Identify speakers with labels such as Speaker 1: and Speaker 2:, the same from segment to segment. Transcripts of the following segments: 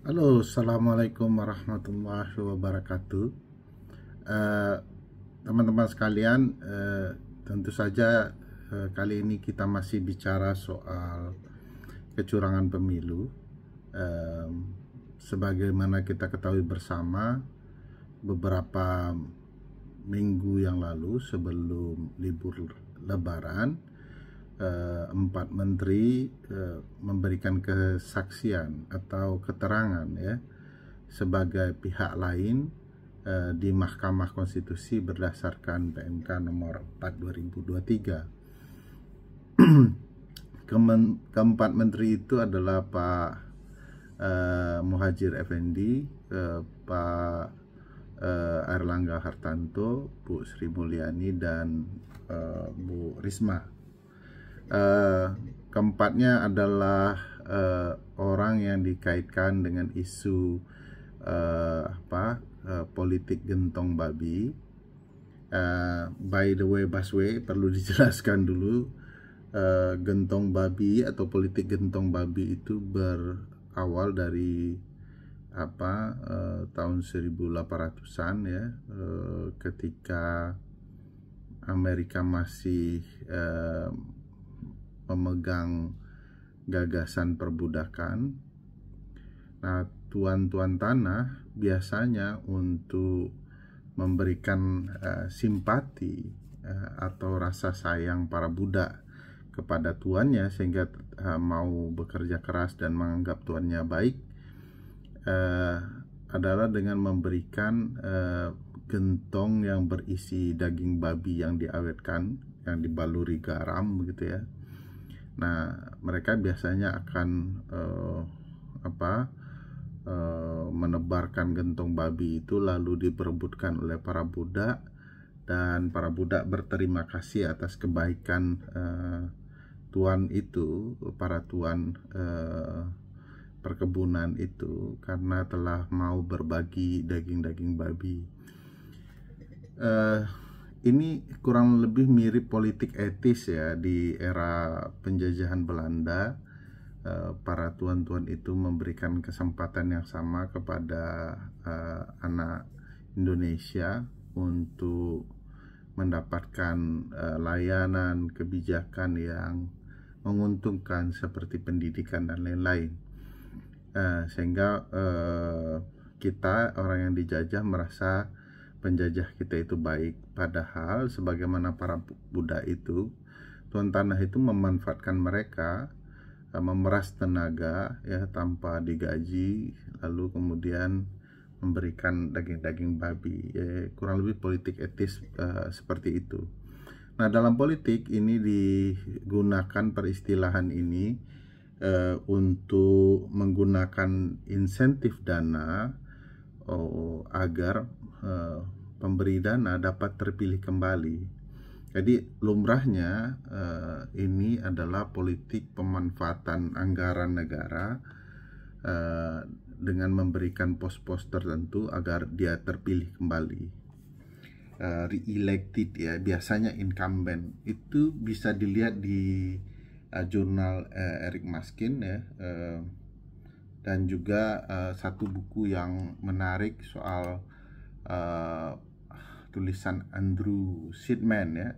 Speaker 1: Halo, assalamualaikum warahmatullahi wabarakatuh. Eh, Teman-teman sekalian, tentu saja kali ini kita masih bicara soal kecurangan pemilu. Eh, Sebagaimana kita ketahui bersama, beberapa minggu yang lalu sebelum libur Lebaran, empat menteri memberikan kesaksian atau keterangan ya sebagai pihak lain di Mahkamah Konstitusi berdasarkan PMK nomor 4 2023. Keempat menteri itu adalah Pak Muhadjir Effendi, Pak Airlangga Hartarto, Bu Sri Mulyani, dan Bu Risma. Keempatnya adalah orang yang dikaitkan dengan isu politik gentong babi. By the way, Baswe, perlu dijelaskan dulu, gentong babi atau politik gentong babi itu berawal dari tahun 1800-an ya, ketika Amerika masih memegang gagasan perbudakan. Nah, tuan-tuan tanah biasanya untuk memberikan simpati atau rasa sayang para budak kepada tuannya sehingga mau bekerja keras dan menganggap tuannya baik, adalah dengan memberikan gentong yang berisi daging babi yang diawetkan, yang dibaluri garam begitu ya. Nah, mereka biasanya akan menebarkan gentong babi itu lalu diperebutkan oleh para budak, dan para budak berterima kasih atas kebaikan tuan itu, para tuan perkebunan itu, karena telah mau berbagi daging-daging babi. Ini kurang lebih mirip politik etis ya. Di era penjajahan Belanda, para tuan-tuan itu memberikan kesempatan yang sama kepada anak Indonesia untuk mendapatkan layanan kebijakan yang menguntungkan seperti pendidikan dan lain-lain, sehingga kita, orang yang dijajah, merasa penjajah kita itu baik. Padahal sebagaimana para budak itu, tuan tanah itu memanfaatkan mereka, memeras tenaga ya tanpa digaji, lalu kemudian memberikan daging-daging babi. Kurang lebih politik etis seperti itu. Nah, dalam politik ini digunakan peristilahan ini untuk menggunakan insentif dana agar pemberi dana dapat terpilih kembali. Jadi lumrahnya ini adalah politik pemanfaatan anggaran negara dengan memberikan pos-pos tertentu agar dia terpilih kembali, re-elected ya, biasanya incumbent. Itu bisa dilihat di jurnal Eric Maskin ya, dan juga satu buku yang menarik soal tulisan Andrew Sidman ya,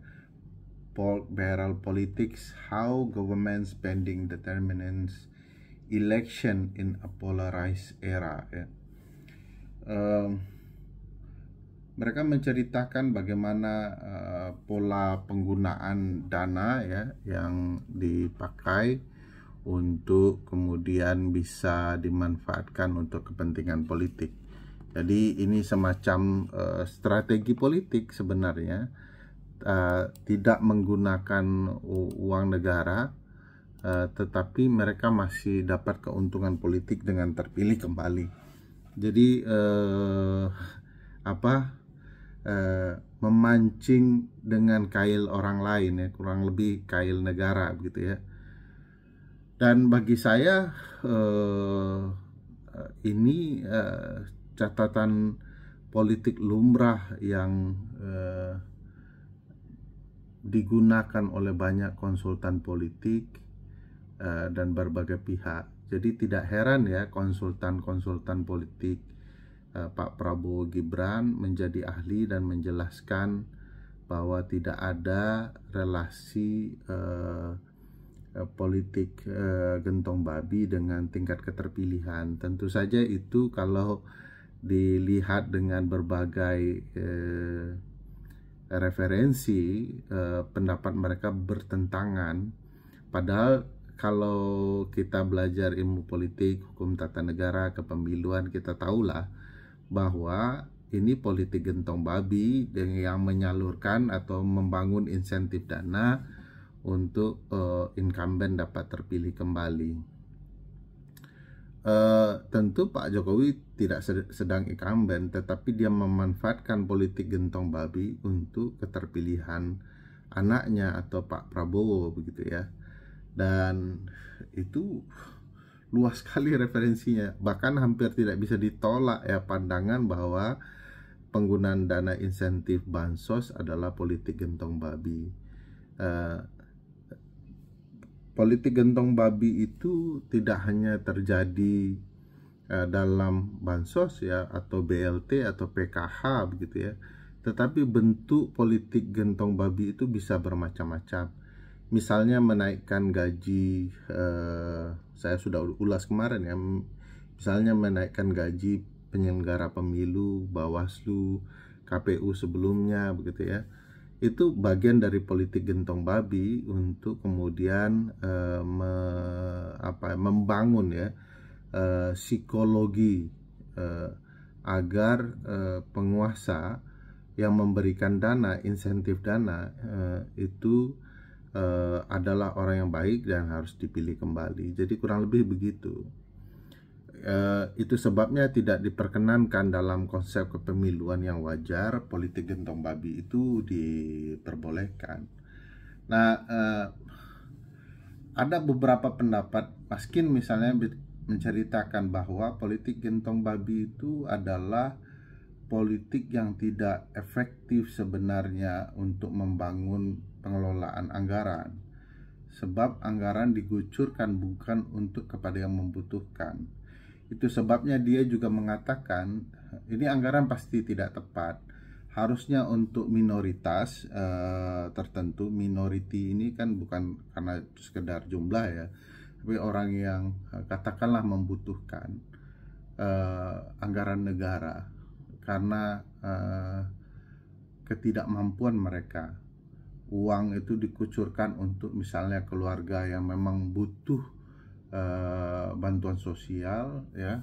Speaker 1: Pork Barrel Politics: How Government Spending Determines Election in a Polarized Era ya. Mereka menceritakan bagaimana pola penggunaan dana ya yang dipakai untuk kemudian bisa dimanfaatkan untuk kepentingan politik. Jadi ini semacam strategi politik sebenarnya, tidak menggunakan uang negara, tetapi mereka masih dapat keuntungan politik dengan terpilih kembali. Jadi memancing dengan kail orang lain ya, kurang lebih kail negara gitu ya. Dan bagi saya ini catatan politik lumrah yang digunakan oleh banyak konsultan politik dan berbagai pihak. Jadi tidak heran ya konsultan-konsultan politik Pak Prabowo Gibran menjadi ahli dan menjelaskan bahwa tidak ada relasi politik gentong babi dengan tingkat keterpilihan. Tentu saja itu kalau dilihat dengan berbagai referensi, pendapat mereka bertentangan. Padahal kalau kita belajar ilmu politik, hukum tata negara, kepemiluan, kita tahulah bahwa ini politik gentong babi yang menyalurkan atau membangun insentif dana untuk incumbent dapat terpilih kembali. Tentu Pak Jokowi tidak sedang incumbent, tetapi dia memanfaatkan politik gentong babi untuk keterpilihan anaknya atau Pak Prabowo, begitu ya. Dan itu luas sekali referensinya, bahkan hampir tidak bisa ditolak ya pandangan bahwa penggunaan dana insentif bansos adalah politik gentong babi. Politik gentong babi itu tidak hanya terjadi dalam bansos ya, atau BLT atau PKH begitu ya, tetapi bentuk politik gentong babi itu bisa bermacam-macam. Misalnya menaikkan gaji, saya sudah ulas kemarin ya, misalnya menaikkan gaji penyelenggara pemilu, Bawaslu, KPU sebelumnya begitu ya. Itu bagian dari politik gentong babi untuk kemudian membangun ya psikologi agar penguasa yang memberikan dana, insentif dana itu adalah orang yang baik dan harus dipilih kembali. Jadi kurang lebih begitu. Itu sebabnya tidak diperkenankan dalam konsep kepemiluan yang wajar politik gentong babi itu diperbolehkan. Nah, ada beberapa pendapat, Maskin misalnya menceritakan bahwa politik gentong babi itu adalah politik yang tidak efektif sebenarnya untuk membangun pengelolaan anggaran, sebab anggaran dikucurkan bukan untuk kepada yang membutuhkan. Itu sebabnya dia juga mengatakan ini anggaran pasti tidak tepat, harusnya untuk minoritas tertentu. Minority ini kan bukan karena sekedar jumlah ya, tapi orang yang katakanlah membutuhkan anggaran negara karena ketidakmampuan mereka. Uang itu dikucurkan untuk misalnya keluarga yang memang butuh bantuan sosial ya,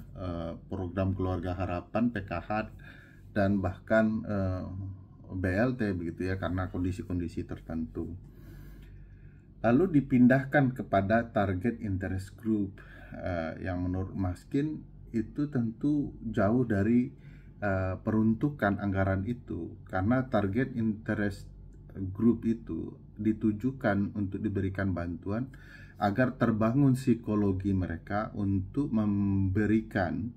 Speaker 1: program keluarga harapan, PKH, dan bahkan BLT begitu ya, karena kondisi-kondisi tertentu. Lalu dipindahkan kepada target interest group yang menurut Maskin itu tentu jauh dari peruntukan anggaran itu, karena target interest group itu ditujukan untuk diberikan bantuan agar terbangun psikologi mereka untuk memberikan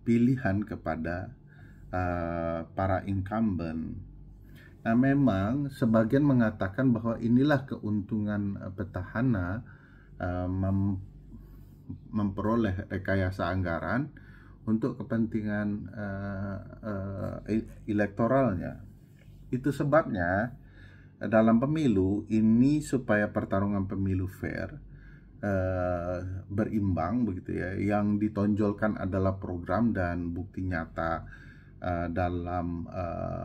Speaker 1: pilihan kepada para incumbent. Nah, memang sebagian mengatakan bahwa inilah keuntungan petahana memperoleh rekayasa anggaran untuk kepentingan elektoralnya. Itu sebabnya dalam pemilu ini, supaya pertarungan pemilu fair, berimbang begitu ya, yang ditonjolkan adalah program dan bukti nyata dalam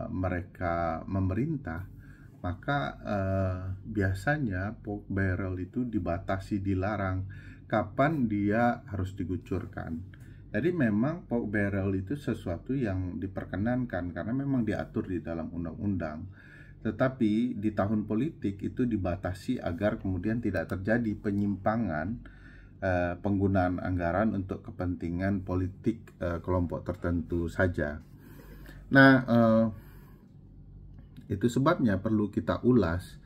Speaker 1: mereka memerintah, maka biasanya pork barrel itu dibatasi, dilarang kapan dia harus dikucurkan. Jadi memang pork barrel itu sesuatu yang diperkenankan karena memang diatur di dalam undang-undang. Tetapi di tahun politik itu dibatasi agar kemudian tidak terjadi penyimpangan penggunaan anggaran untuk kepentingan politik kelompok tertentu saja. Nah, itu sebabnya perlu kita ulas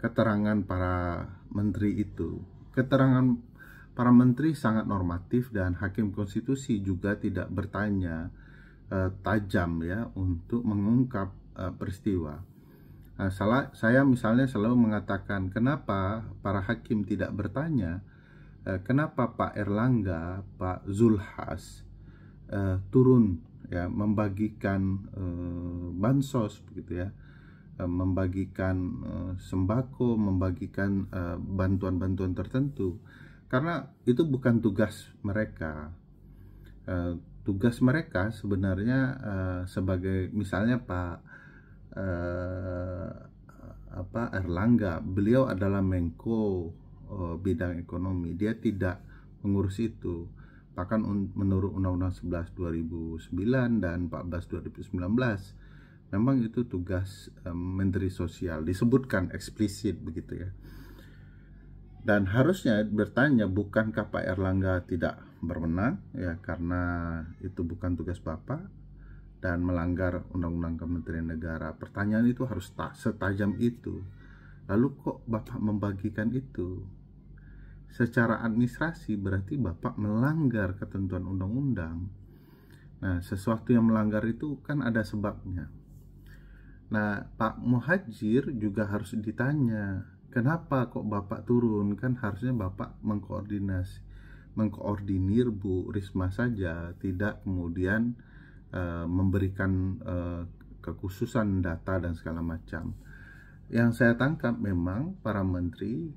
Speaker 1: keterangan para menteri itu. Keterangan para menteri sangat normatif dan hakim konstitusi juga tidak bertanya tajam ya untuk mengungkap peristiwa. Nah, saya misalnya selalu mengatakan, kenapa para hakim tidak bertanya kenapa Pak Erlangga, Pak Zulhas turun ya membagikan bansos begitu ya, membagikan sembako, membagikan bantuan-bantuan tertentu, karena itu bukan tugas mereka. Tugas mereka sebenarnya sebagai misalnya Pak Erlangga, beliau adalah Menko bidang ekonomi, dia tidak mengurus itu. Bahkan menurut Undang-Undang 11 2009 dan 14 2019 memang itu tugas Menteri Sosial, disebutkan eksplisit begitu ya. Dan harusnya bertanya, bukankah Pak Erlangga tidak berwenang ya, karena itu bukan tugas Bapak dan melanggar Undang-Undang Kementerian Negara. Pertanyaan itu harus setajam itu. Lalu kok Bapak membagikan itu? Secara administrasi berarti Bapak melanggar ketentuan undang-undang. Nah, sesuatu yang melanggar itu kan ada sebabnya. Nah, Pak Muhadjir juga harus ditanya, kenapa kok Bapak turun? Kan harusnya Bapak mengkoordinir Bu Risma saja, tidak kemudian memberikan kekhususan data dan segala macam. Yang saya tangkap memang para menteri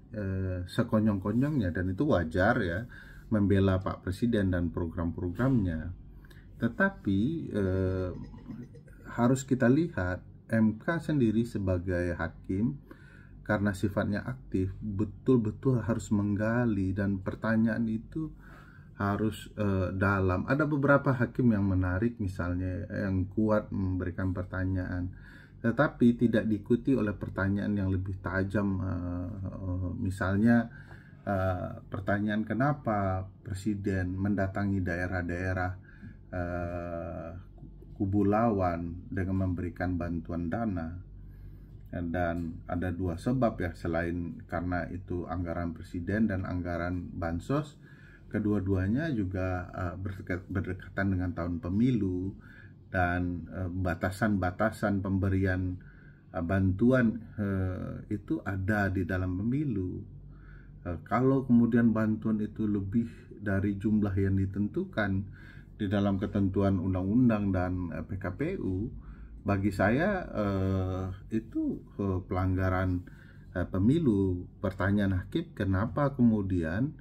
Speaker 1: sekonyong-konyongnya, dan itu wajar ya, membela Pak Presiden dan program-programnya. Tetapi harus kita lihat MK sendiri sebagai hakim, karena sifatnya aktif, betul-betul harus menggali, dan pertanyaan itu harus dalam. Ada beberapa hakim yang menarik, misalnya yang kuat memberikan pertanyaan, tetapi tidak diikuti oleh pertanyaan yang lebih tajam. Misalnya pertanyaan kenapa Presiden mendatangi daerah-daerah kubu lawan dengan memberikan bantuan dana. Dan ada dua sebab ya, selain karena itu anggaran Presiden dan anggaran bansos, kedua-duanya juga berdekatan dengan tahun pemilu, dan batasan-batasan pemberian bantuan itu ada di dalam pemilu. Kalau kemudian bantuan itu lebih dari jumlah yang ditentukan di dalam ketentuan undang-undang dan PKPU, bagi saya itu pelanggaran pemilu. Pertanyaan hakim, kenapa kemudian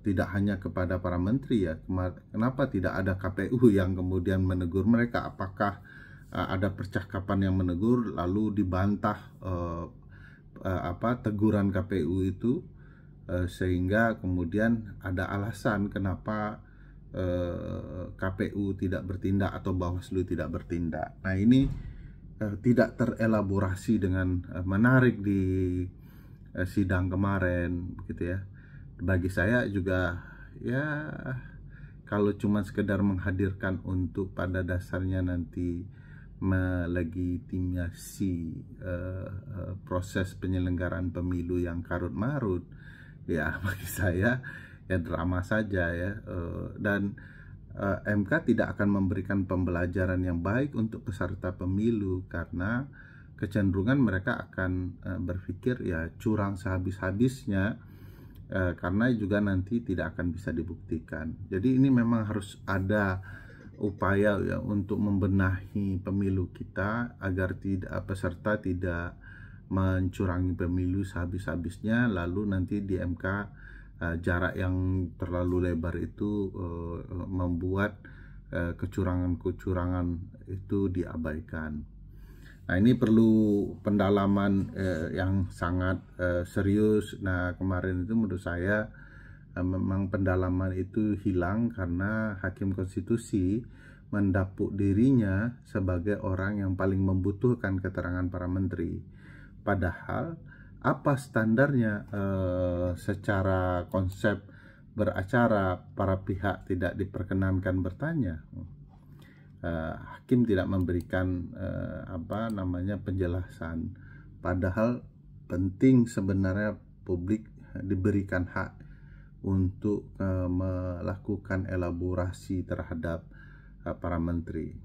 Speaker 1: tidak hanya kepada para menteri ya, kenapa tidak ada KPU yang kemudian menegur mereka? Apakah ada percakapan yang menegur lalu dibantah teguran KPU itu, sehingga kemudian ada alasan kenapa KPU tidak bertindak atau Bawaslu tidak bertindak. Nah, ini tidak terelaborasi dengan menarik di sidang kemarin begitu ya. Bagi saya juga ya, kalau cuma sekedar menghadirkan untuk pada dasarnya nanti melegitimasi proses penyelenggaraan pemilu yang karut marut, ya bagi saya ya drama saja ya. Dan MK tidak akan memberikan pembelajaran yang baik untuk peserta pemilu, karena kecenderungan mereka akan berpikir ya curang sehabis-habisnya, karena juga nanti tidak akan bisa dibuktikan. Jadi ini memang harus ada upaya ya untuk membenahi pemilu kita agar peserta tidak mencurangi pemilu sehabis-habisnya, lalu nanti di MK jarak yang terlalu lebar itu membuat kecurangan-kecurangan itu diabaikan. Nah, ini perlu pendalaman yang sangat serius. Nah, kemarin itu menurut saya memang pendalaman itu hilang karena Hakim Konstitusi mendapuk dirinya sebagai orang yang paling membutuhkan keterangan para menteri. Padahal apa standarnya secara konsep beracara para pihak tidak diperkenankan bertanya? Hakim tidak memberikan penjelasan, padahal penting sebenarnya publik diberikan hak untuk melakukan elaborasi terhadap para menteri.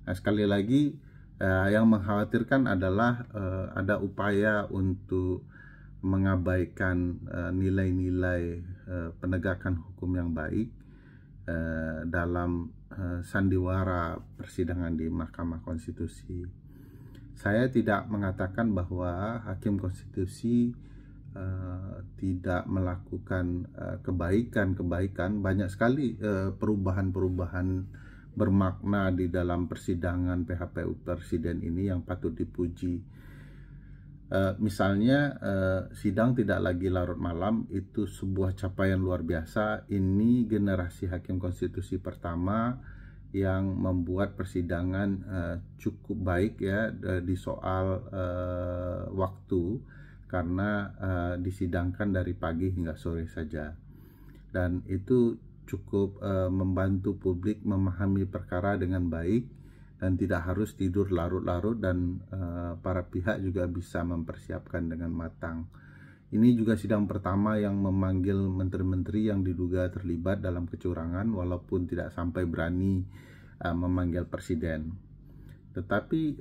Speaker 1: Nah, sekali lagi yang mengkhawatirkan adalah ada upaya untuk mengabaikan nilai-nilai penegakan hukum yang baik dalam sandiwara persidangan di Mahkamah Konstitusi. Saya tidak mengatakan bahwa Hakim Konstitusi tidak melakukan kebaikan. Banyak sekali perubahan-perubahan bermakna di dalam persidangan PHPU Presiden ini yang patut dipuji. Misalnya sidang tidak lagi larut malam, itu sebuah capaian luar biasa. Ini generasi Hakim Konstitusi pertama yang membuat persidangan cukup baik ya di soal waktu, karena disidangkan dari pagi hingga sore saja, dan itu cukup membantu publik memahami perkara dengan baik dan tidak harus tidur larut-larut, dan para pihak juga bisa mempersiapkan dengan matang. Ini juga sidang pertama yang memanggil menteri-menteri yang diduga terlibat dalam kecurangan, walaupun tidak sampai berani memanggil presiden. Tetapi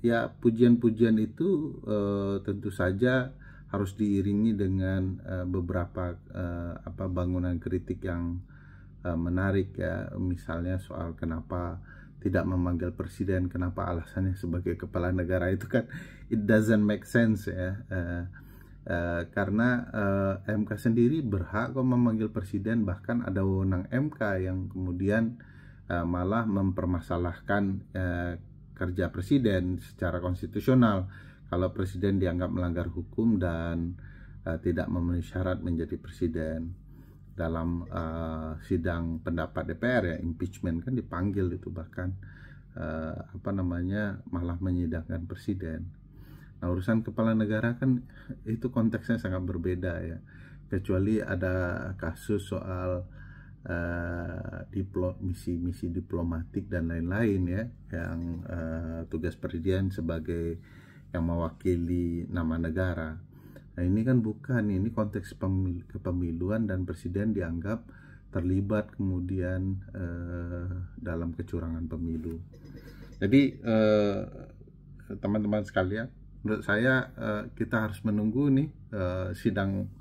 Speaker 1: ya pujian-pujian itu tentu saja harus diiringi dengan beberapa bangunan kritik yang menarik ya. Misalnya soal kenapa tidak memanggil presiden, kenapa alasannya sebagai kepala negara, itu kan it doesn't make sense ya. Karena MK sendiri berhak kok memanggil presiden, bahkan ada wewenang MK yang kemudian malah mempermasalahkan kerja presiden secara konstitusional kalau presiden dianggap melanggar hukum dan tidak memenuhi syarat menjadi presiden. Dalam sidang pendapat DPR ya, impeachment kan dipanggil itu, bahkan malah menyidangkan presiden. Nah, urusan kepala negara kan itu konteksnya sangat berbeda ya, kecuali ada kasus soal misi diplomatik dan lain-lain ya, yang tugas presiden sebagai yang mewakili nama negara. Nah, ini kan bukan, ini konteks kepemiluan dan presiden dianggap terlibat kemudian dalam kecurangan pemilu. Jadi teman-teman sekalian, menurut saya kita harus menunggu nih sidang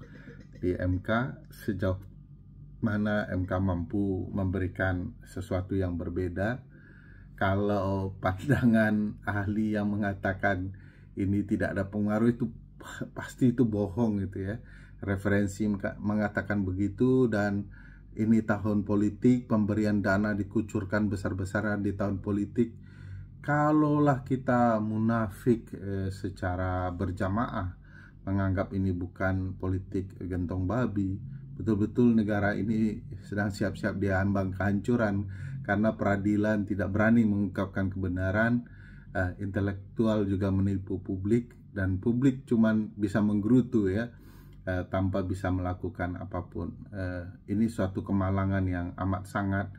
Speaker 1: di MK, sejauh mana MK mampu memberikan sesuatu yang berbeda. Kalau pandangan ahli yang mengatakan ini tidak ada pengaruh, itu pasti itu bohong gitu ya. Referensi mengatakan begitu, dan ini tahun politik, pemberian dana dikucurkan besar-besaran di tahun politik. Kalaulah kita munafik secara berjamaah menganggap ini bukan politik gentong babi, betul-betul negara ini sedang siap-siap diambang kehancuran karena peradilan tidak berani mengungkapkan kebenaran, intelektual juga menipu publik, dan publik cuman bisa menggerutu ya, tanpa bisa melakukan apapun. Ini suatu kemalangan yang amat sangat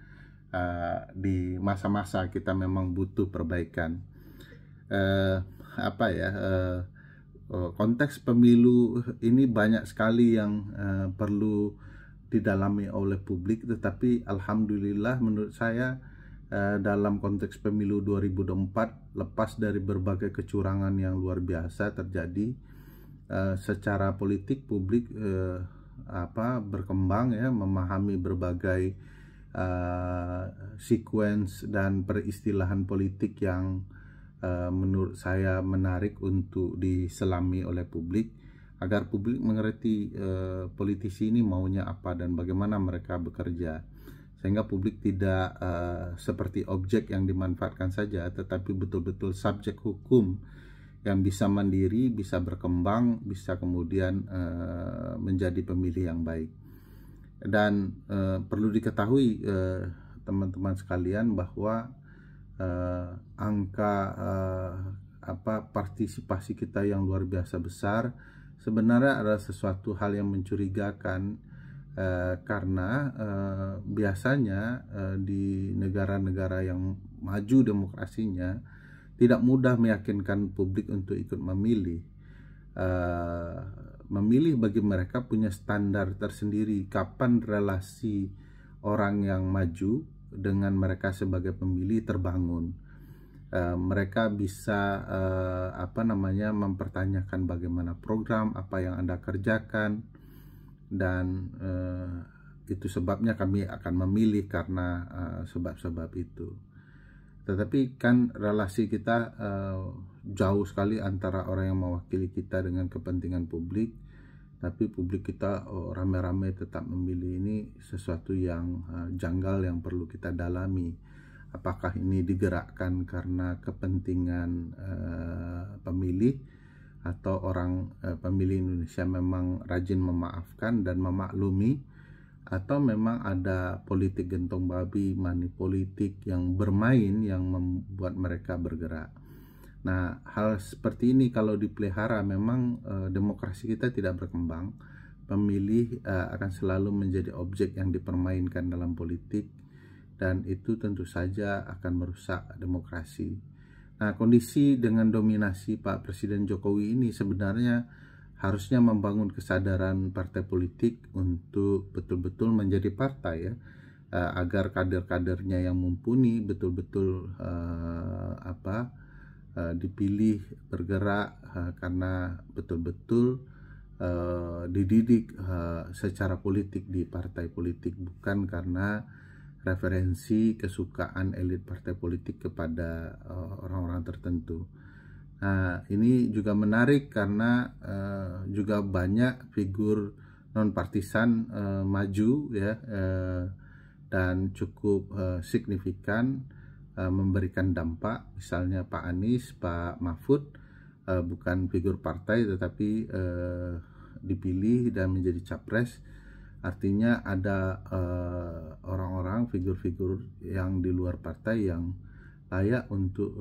Speaker 1: di masa-masa kita memang butuh perbaikan. Konteks pemilu ini banyak sekali yang perlu didalami oleh publik, tetapi alhamdulillah menurut saya dalam konteks pemilu 2024, lepas dari berbagai kecurangan yang luar biasa terjadi, secara politik publik berkembang ya, memahami berbagai sequence dan peristilahan politik yang menurut saya menarik untuk diselami oleh publik, agar publik mengerti politisi ini maunya apa dan bagaimana mereka bekerja, sehingga publik tidak seperti objek yang dimanfaatkan saja, tetapi betul-betul subjek hukum yang bisa mandiri, bisa berkembang, bisa kemudian menjadi pemilih yang baik. Dan perlu diketahui teman-teman sekalian bahwa angka partisipasi kita yang luar biasa besar sebenarnya adalah sesuatu hal yang mencurigakan, karena biasanya di negara-negara yang maju demokrasinya tidak mudah meyakinkan publik untuk ikut memilih. Memilih bagi mereka punya standar tersendiri, kapan relasi orang yang maju dengan mereka sebagai pemilih terbangun. mereka bisa mempertanyakan bagaimana program apa yang Anda kerjakan, dan itu sebabnya kami akan memilih karena sebab-sebab itu. Tetapi kan relasi kita jauh sekali antara orang yang mewakili kita dengan kepentingan publik, tapi publik kita rame-rame tetap memilih. Ini sesuatu yang janggal yang perlu kita dalami. Apakah ini digerakkan karena kepentingan pemilih, atau orang pemilih Indonesia memang rajin memaafkan dan memaklumi, atau memang ada politik gentong babi, money politik yang bermain yang membuat mereka bergerak. Nah, hal seperti ini kalau dipelihara memang demokrasi kita tidak berkembang. Pemilih akan selalu menjadi objek yang dipermainkan dalam politik, dan itu tentu saja akan merusak demokrasi. Nah, kondisi dengan dominasi Pak Presiden Jokowi ini sebenarnya harusnya membangun kesadaran partai politik untuk betul-betul menjadi partai, ya, agar kader-kadernya yang mumpuni betul-betul dipilih bergerak karena betul-betul dididik secara politik di partai politik, bukan karena referensi kesukaan elit partai politik kepada orang-orang tertentu. Nah, ini juga menarik karena juga banyak figur non partisan maju, ya, dan cukup signifikan memberikan dampak. Misalnya Pak Anies, Pak Mahfud bukan figur partai tetapi dipilih dan menjadi capres. Artinya ada orang-orang, figur-figur yang di luar partai yang layak untuk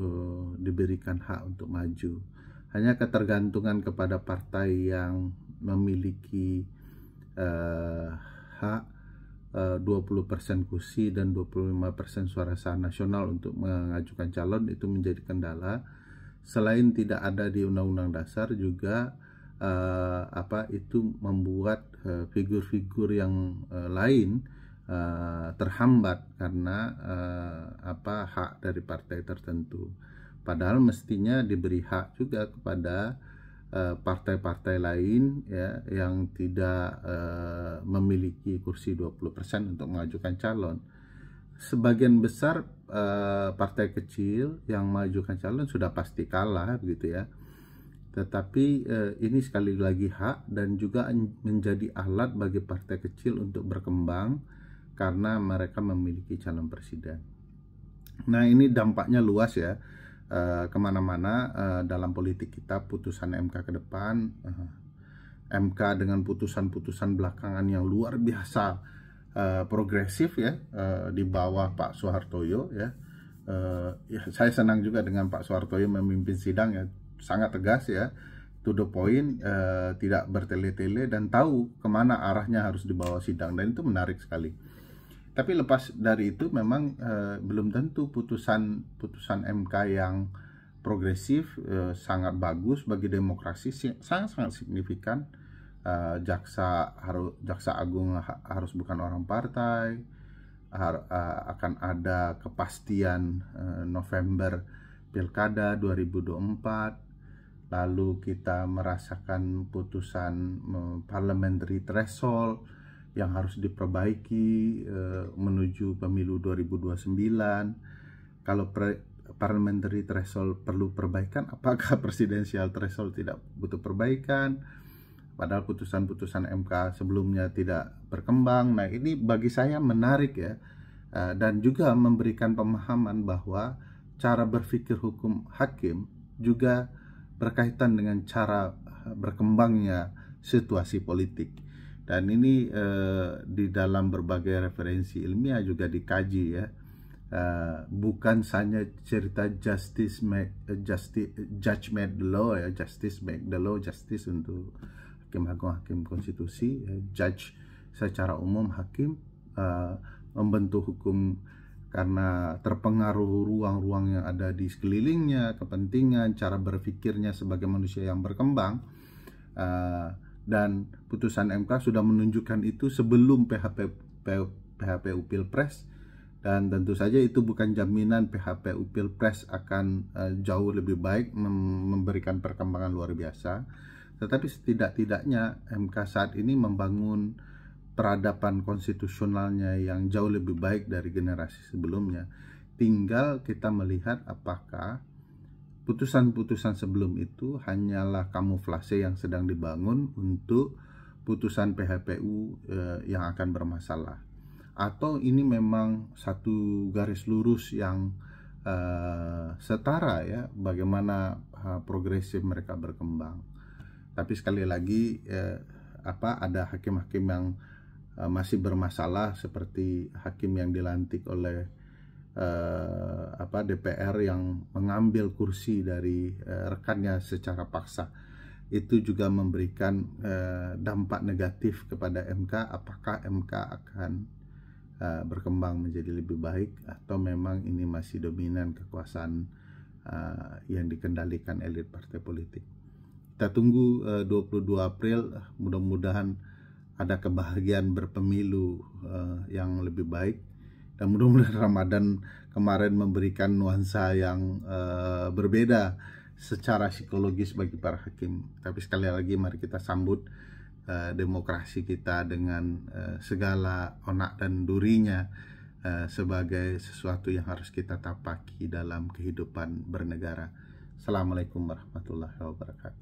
Speaker 1: diberikan hak untuk maju. Hanya ketergantungan kepada partai yang memiliki hak 20% kursi dan 25% suara sah nasional untuk mengajukan calon itu menjadi kendala. Selain tidak ada di Undang-Undang Dasar, juga itu membuat figur-figur yang lain terhambat karena hak dari partai tertentu. Padahal mestinya diberi hak juga kepada partai-partai lain, ya, yang tidak memiliki kursi 20% untuk mengajukan calon. Sebagian besar partai kecil yang mengajukan calon sudah pasti kalah, begitu, ya. Tetapi ini sekali lagi hak dan juga menjadi alat bagi partai kecil untuk berkembang karena mereka memiliki calon presiden. Nah, ini dampaknya luas, ya, kemana-mana dalam politik kita. Putusan MK ke depan, MK dengan putusan-putusan belakangan yang luar biasa progresif, ya, di bawah Pak Soehartoyo, ya. Saya senang juga dengan Pak Soehartoyo memimpin sidang, ya, sangat tegas, ya, to the point, tidak bertele-tele dan tahu kemana arahnya harus dibawa sidang, dan itu menarik sekali. Tapi lepas dari itu memang belum tentu putusan MK yang progresif sangat bagus bagi demokrasi, sangat signifikan. Jaksa agung harus bukan orang partai, akan ada kepastian November Pilkada 2024, lalu kita merasakan putusan parliamentary threshold yang harus diperbaiki menuju pemilu 2029. Kalau parliamentary threshold perlu perbaikan, apakah presidensial threshold tidak butuh perbaikan? Padahal putusan-putusan MK sebelumnya tidak berkembang. Nah, ini bagi saya menarik, ya, dan juga memberikan pemahaman bahwa cara berpikir hukum hakim juga berkaitan dengan cara berkembangnya situasi politik. Dan ini di dalam berbagai referensi ilmiah juga dikaji, ya. Bukan hanya cerita judge make the law, ya, justice make the law, justice untuk hakim agung, hakim konstitusi, ya, judge secara umum, hakim membentuk hukum karena terpengaruh ruang-ruang yang ada di sekelilingnya, kepentingan, cara berpikirnya sebagai manusia yang berkembang. Dan putusan MK sudah menunjukkan itu sebelum PHPU Pilpres, Dan tentu saja itu bukan jaminan PHPU Pilpres akan jauh lebih baik, memberikan perkembangan luar biasa. Tetapi setidak-tidaknya MK saat ini membangun peradaban konstitusionalnya yang jauh lebih baik dari generasi sebelumnya. Tinggal kita melihat apakah putusan-putusan sebelum itu hanyalah kamuflase yang sedang dibangun untuk putusan PHPU yang akan bermasalah, atau ini memang satu garis lurus yang setara ya, bagaimana progresif mereka berkembang. Tapi sekali lagi ada hakim-hakim yang masih bermasalah, seperti hakim yang dilantik oleh DPR yang mengambil kursi dari rekannya secara paksa. Itu juga memberikan dampak negatif kepada MK. Apakah MK akan berkembang menjadi lebih baik, atau memang ini masih dominan kekuasaan yang dikendalikan elit partai politik. Kita tunggu 22 April, mudah-mudahan ada kebahagiaan berpemilu yang lebih baik, dan mudah-mudahan Ramadan kemarin memberikan nuansa yang berbeda secara psikologis bagi para hakim. Tapi sekali lagi mari kita sambut demokrasi kita dengan segala onak dan durinya sebagai sesuatu yang harus kita tapaki dalam kehidupan bernegara. Assalamualaikum warahmatullahi wabarakatuh.